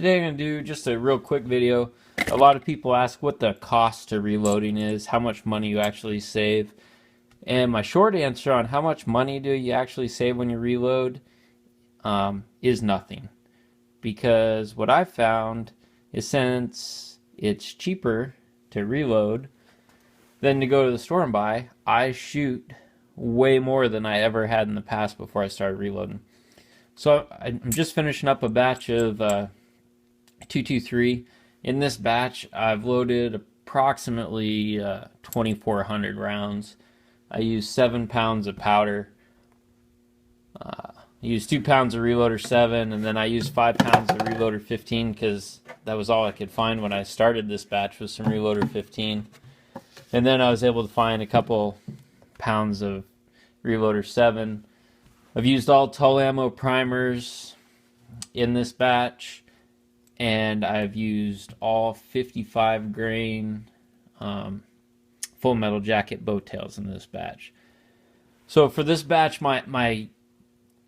Today I'm going to do just a real quick video. A lot of people ask what the cost to reloading is, how much money you actually save. And my short answer on how much money do you actually save when you reload is nothing. Because what I've found is since it's cheaper to reload than to go to the store and buy, I shoot way more than I ever had in the past before I started reloading. So I'm just finishing up a batch of 223. In this batch, I've loaded approximately 2,400 rounds. I use 7 pounds of powder. I use 2 pounds of Reloader 7, and then I use 5 pounds of Reloader 15 because that was all I could find when I started this batch was some Reloader 15. And then I was able to find a couple pounds of Reloader 7. I've used all Tull Ammo primers in this batch, and I've used all 55 grain Full Metal Jacket bow tails in this batch. So for this batch, my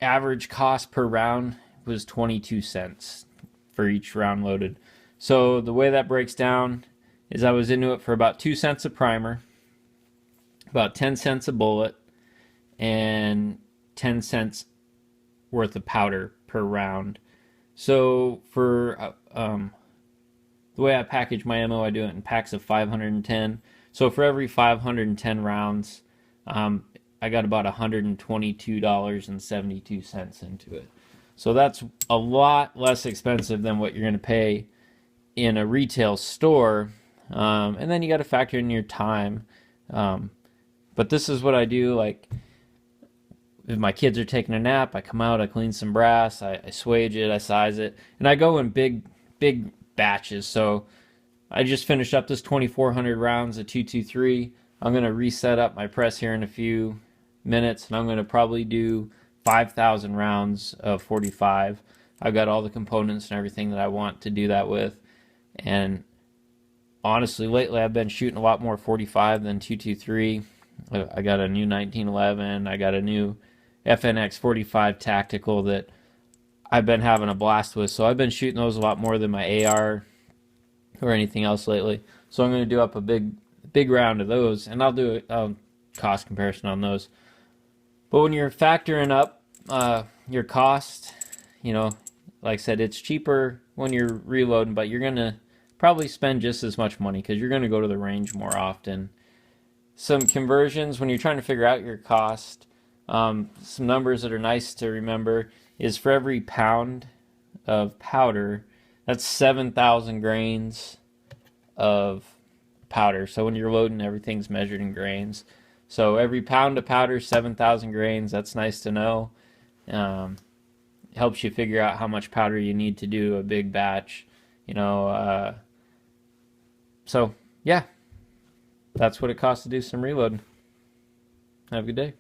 average cost per round was 22 cents for each round loaded. So the way that breaks down is I was into it for about 2 cents a primer, about 10 cents a bullet, and 10 cents worth of powder per round. So for the way I package my ammo, I do it in packs of 510. So for every 510 rounds, I got about $122.72 into it. So that's a lot less expensive than what you're going to pay in a retail store. And then you got to factor in your time. But this is what I do. Like, if my kids are taking a nap, I come out, I clean some brass, I swage it, I size it, and I go in big batches. So I just finished up this 2,400 rounds of 223. I'm going to reset up my press here in a few minutes, and I'm going to probably do 5,000 rounds of 45. I've got all the components and everything that I want to do that with. And honestly, lately I've been shooting a lot more 45 than 223. I got a new 1911. I got a new FNX 45 tactical that I've been having a blast with. So I've been shooting those a lot more than my AR or anything else lately. So I'm going to do up a big round of those, and I'll do a cost comparison on those. But when you're factoring up your cost, like I said, it's cheaper when you're reloading, but you're going to probably spend just as much money because you're going to go to the range more often. Some conversions when you're trying to figure out your cost, some numbers that are nice to remember is for every pound of powder, that's 7,000 grains of powder. So when you're loading, everything's measured in grains. So every pound of powder, 7,000 grains. That's nice to know. Helps you figure out how much powder you need to do a big batch. So yeah, that's what it costs to do some reloading. Have a good day.